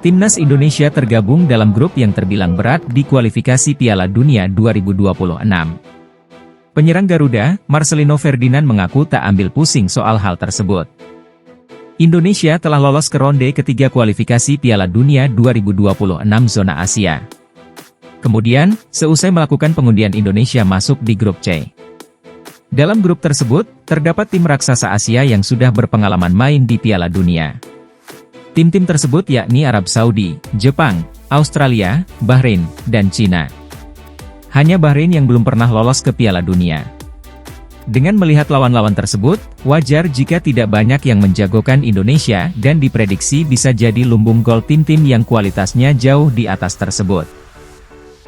Timnas Indonesia tergabung dalam grup yang terbilang berat di kualifikasi Piala Dunia 2026. Penyerang Garuda, Marcelino Ferdinand mengaku tak ambil pusing soal hal tersebut. Indonesia telah lolos ke ronde ketiga kualifikasi Piala Dunia 2026 zona Asia. Kemudian, seusai melakukan pengundian, Indonesia masuk di grup C. Dalam grup tersebut, terdapat tim raksasa Asia yang sudah berpengalaman main di Piala Dunia. Tim-tim tersebut yakni Arab Saudi, Jepang, Australia, Bahrain, dan Cina. Hanya Bahrain yang belum pernah lolos ke Piala Dunia. Dengan melihat lawan-lawan tersebut, wajar jika tidak banyak yang menjagokan Indonesia dan diprediksi bisa jadi lumbung gol tim-tim yang kualitasnya jauh di atas tersebut.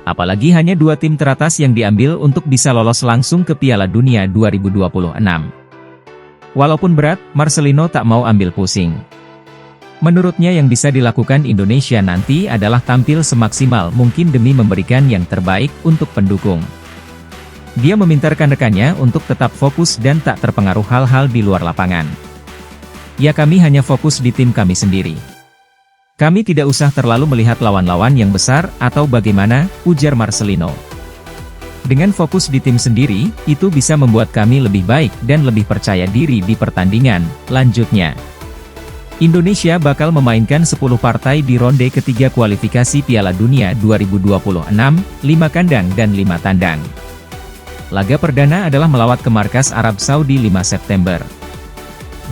Apalagi hanya dua tim teratas yang diambil untuk bisa lolos langsung ke Piala Dunia 2026. Walaupun berat, Marcelino tak mau ambil pusing. Menurutnya yang bisa dilakukan Indonesia nanti adalah tampil semaksimal mungkin demi memberikan yang terbaik untuk pendukung. Dia meminta rekan-rekannya untuk tetap fokus dan tak terpengaruh hal-hal di luar lapangan. Ya, kami hanya fokus di tim kami sendiri. Kami tidak usah terlalu melihat lawan-lawan yang besar atau bagaimana, ujar Marcelino. Dengan fokus di tim sendiri, itu bisa membuat kami lebih baik dan lebih percaya diri di pertandingan, lanjutnya. Indonesia bakal memainkan 10 partai di ronde ketiga kualifikasi Piala Dunia 2026, 5 kandang dan 5 tandang. Laga perdana adalah melawat ke markas Arab Saudi 5 September.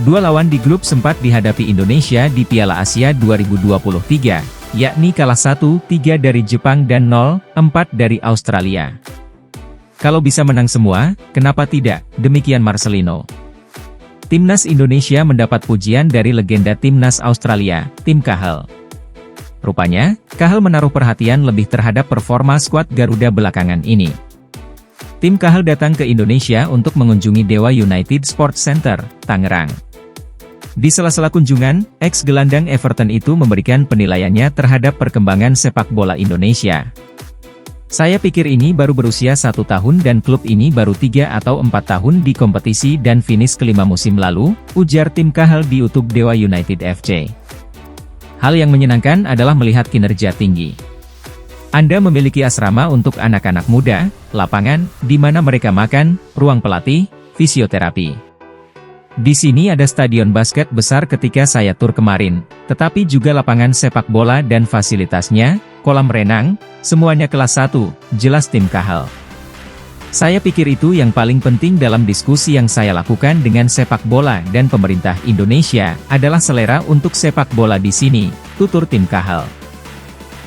Dua lawan di grup sempat dihadapi Indonesia di Piala Asia 2023, yakni kalah 1-3 dari Jepang dan 0-4 dari Australia. Kalau bisa menang semua, kenapa tidak, demikian Marcelino. Timnas Indonesia mendapat pujian dari legenda Timnas Australia, Tim Cahill. Rupanya, Cahill menaruh perhatian lebih terhadap performa skuad Garuda belakangan ini. Tim Cahill datang ke Indonesia untuk mengunjungi Dewa United Sports Center, Tangerang. Di sela-sela kunjungan, ex-gelandang Everton itu memberikan penilaiannya terhadap perkembangan sepak bola Indonesia. Saya pikir ini baru berusia 1 tahun dan klub ini baru 3 atau 4 tahun di kompetisi dan finish kelima musim lalu, ujar Tim Cahill di YouTube Dewa United FC. Hal yang menyenangkan adalah melihat kinerja tinggi. Anda memiliki asrama untuk anak-anak muda, lapangan, di mana mereka makan, ruang pelatih, fisioterapi. Di sini ada stadion basket besar ketika saya tur kemarin, tetapi juga lapangan sepak bola dan fasilitasnya, kolam renang, semuanya kelas 1, jelas Tim Cahill. Saya pikir itu yang paling penting dalam diskusi yang saya lakukan dengan sepak bola dan pemerintah Indonesia, adalah selera untuk sepak bola di sini, tutur Tim Cahill.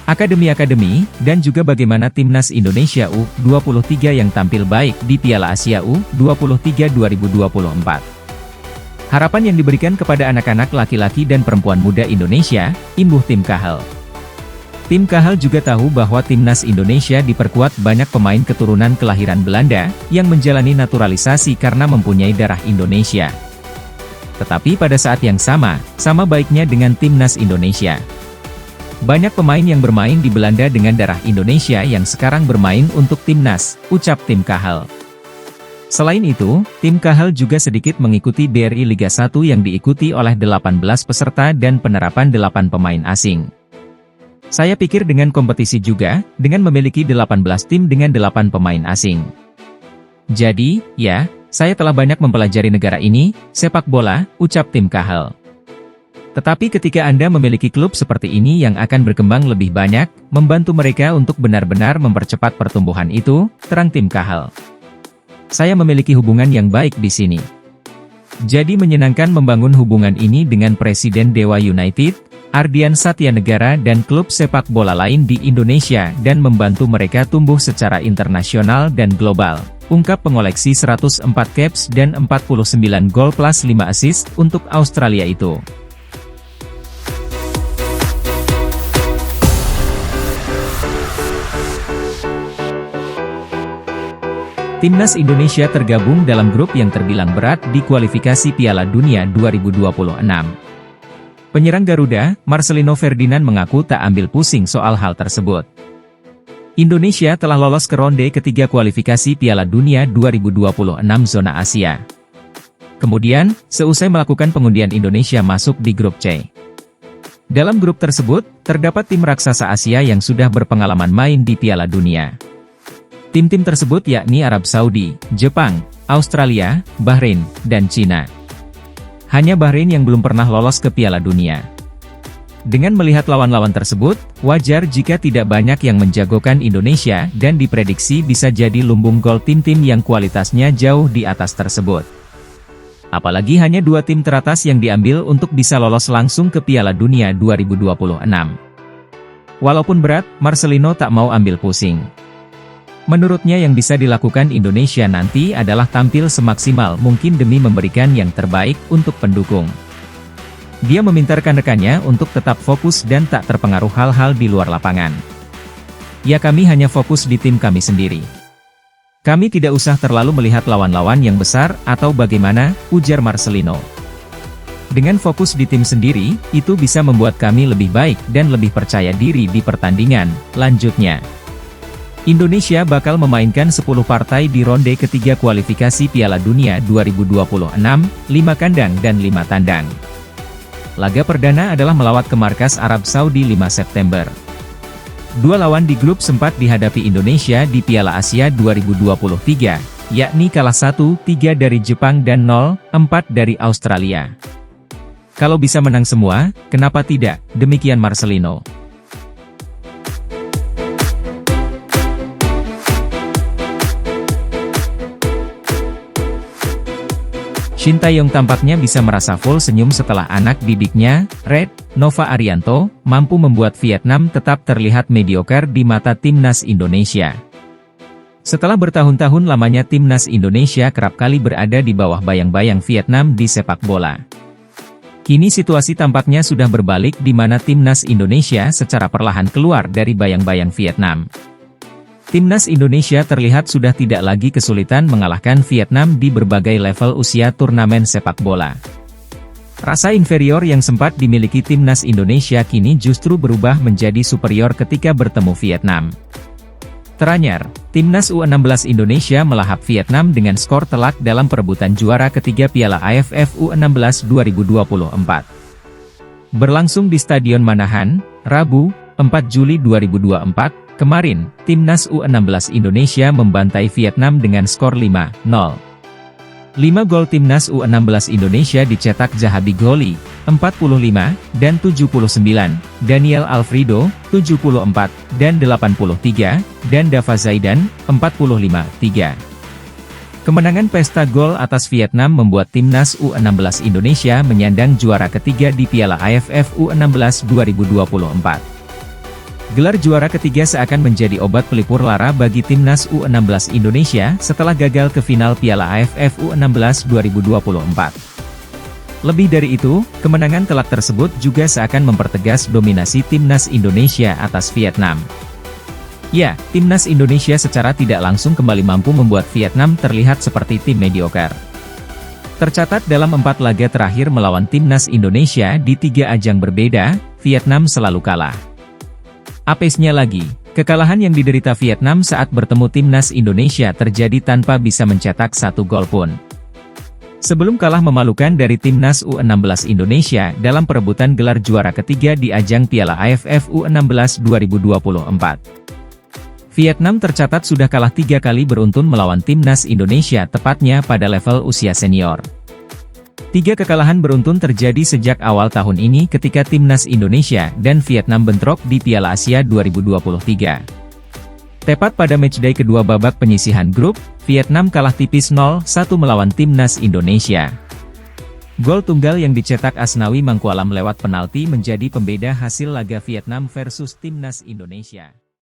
Akademi-akademi, dan juga bagaimana Timnas Indonesia U23 yang tampil baik di Piala Asia U23 2024. Harapan yang diberikan kepada anak-anak laki-laki dan perempuan muda Indonesia, imbuh Tim Cahill. Tim Cahill juga tahu bahwa Timnas Indonesia diperkuat banyak pemain keturunan kelahiran Belanda, yang menjalani naturalisasi karena mempunyai darah Indonesia. Tetapi pada saat yang sama baiknya dengan Timnas Indonesia. Banyak pemain yang bermain di Belanda dengan darah Indonesia yang sekarang bermain untuk Timnas, ucap Tim Cahill. Selain itu, Tim Cahill juga sedikit mengikuti BRI Liga 1 yang diikuti oleh 18 peserta dan penerapan 8 pemain asing. Saya pikir dengan kompetisi juga, dengan memiliki 18 tim dengan 8 pemain asing. Jadi, ya, saya telah banyak mempelajari negara ini, sepak bola, ucap Tim Cahill. Tetapi ketika Anda memiliki klub seperti ini yang akan berkembang lebih banyak, membantu mereka untuk benar-benar mempercepat pertumbuhan itu, terang Tim Cahill. Saya memiliki hubungan yang baik di sini. Jadi menyenangkan membangun hubungan ini dengan Presiden Dewa United, Ardian Satyanegara dan klub sepak bola lain di Indonesia dan membantu mereka tumbuh secara internasional dan global, ungkap pengoleksi 104 caps dan 49 gol plus 5 assist untuk Australia itu. Timnas Indonesia tergabung dalam grup yang terbilang berat di kualifikasi Piala Dunia 2026. Penyerang Garuda, Marcelino Ferdinand mengaku tak ambil pusing soal hal tersebut. Indonesia telah lolos ke ronde ketiga kualifikasi Piala Dunia 2026 zona Asia. Kemudian, seusai melakukan pengundian, Indonesia masuk di grup C. Dalam grup tersebut, Terdapat tim raksasa Asia yang sudah berpengalaman main di Piala Dunia. Tim-tim tersebut yakni Arab Saudi, Jepang, Australia, Bahrain, dan Cina. Hanya Bahrain yang belum pernah lolos ke Piala Dunia. Dengan melihat lawan-lawan tersebut, wajar jika tidak banyak yang menjagokan Indonesia dan diprediksi bisa jadi lumbung gol tim-tim yang kualitasnya jauh di atas tersebut. Apalagi hanya 2 tim teratas yang diambil untuk bisa lolos langsung ke Piala Dunia 2026. Walaupun berat, Marcelino tak mau ambil pusing. Menurutnya yang bisa dilakukan Indonesia nanti adalah tampil semaksimal mungkin demi memberikan yang terbaik untuk pendukung. Dia meminta rekan-rekannya untuk tetap fokus dan tak terpengaruh hal-hal di luar lapangan. Ya, kami hanya fokus di tim kami sendiri. Kami tidak usah terlalu melihat lawan-lawan yang besar atau bagaimana, ujar Marcelino. Dengan fokus di tim sendiri, itu bisa membuat kami lebih baik dan lebih percaya diri di pertandingan, lanjutnya. Indonesia bakal memainkan 10 partai di ronde ketiga kualifikasi Piala Dunia 2026, 5 kandang dan 5 tandang. Laga perdana adalah melawat ke markas Arab Saudi 5 September. 2 lawan di grup sempat dihadapi Indonesia di Piala Asia 2023, yakni kalah 1-3 dari Jepang dan 0-4 dari Australia. Kalau bisa menang semua, kenapa tidak? Demikian Marcelino. Shin Tae-yong tampaknya bisa merasa full senyum setelah anak didiknya, Red, Nova Arianto, mampu membuat Vietnam tetap terlihat mediocre di mata timnas Indonesia. Setelah bertahun-tahun lamanya timnas Indonesia kerap kali berada di bawah bayang-bayang Vietnam di sepak bola. Kini situasi tampaknya sudah berbalik di mana timnas Indonesia secara perlahan keluar dari bayang-bayang Vietnam. Timnas Indonesia terlihat sudah tidak lagi kesulitan mengalahkan Vietnam di berbagai level usia turnamen sepak bola. Rasa inferior yang sempat dimiliki timnas Indonesia kini justru berubah menjadi superior ketika bertemu Vietnam. Teranyar, timnas U16 Indonesia melahap Vietnam dengan skor telak dalam perebutan juara ketiga Piala AFF U16 2024. Berlangsung di Stadion Manahan, Rabu, 4 Juli 2024, kemarin, timnas U16 Indonesia membantai Vietnam dengan skor 5-0. 5 gol timnas U16 Indonesia dicetak Zahabi Goli, 45, dan 79, Daniel Alfredo, 74, dan 83, dan Dava Zaidan, 45-3. Kemenangan pesta gol atas Vietnam membuat timnas U16 Indonesia menyandang juara ketiga di Piala AFF U16 2024. Gelar juara ketiga seakan menjadi obat pelipur lara bagi timnas U16 Indonesia setelah gagal ke final Piala AFF U16 2024. Lebih dari itu, kemenangan telak tersebut juga seakan mempertegas dominasi timnas Indonesia atas Vietnam. Ya, timnas Indonesia secara tidak langsung kembali mampu membuat Vietnam terlihat seperti tim mediocre. Tercatat dalam 4 laga terakhir melawan timnas Indonesia di 3 ajang berbeda, Vietnam selalu kalah. Apesnya lagi, kekalahan yang diderita Vietnam saat bertemu timnas Indonesia terjadi tanpa bisa mencetak 1 gol pun. Sebelum kalah memalukan dari timnas U16 Indonesia dalam perebutan gelar juara ketiga di ajang Piala AFF U16 2024. Vietnam tercatat sudah kalah 3 kali beruntun melawan timnas Indonesia tepatnya pada level usia senior. 3 kekalahan beruntun terjadi sejak awal tahun ini ketika timnas Indonesia dan Vietnam bentrok di Piala Asia 2023. Tepat pada matchday kedua babak penyisihan grup, Vietnam kalah tipis 0-1 melawan timnas Indonesia. Gol tunggal yang dicetak Asnawi Mangkualam lewat penalti menjadi pembeda hasil laga Vietnam versus timnas Indonesia.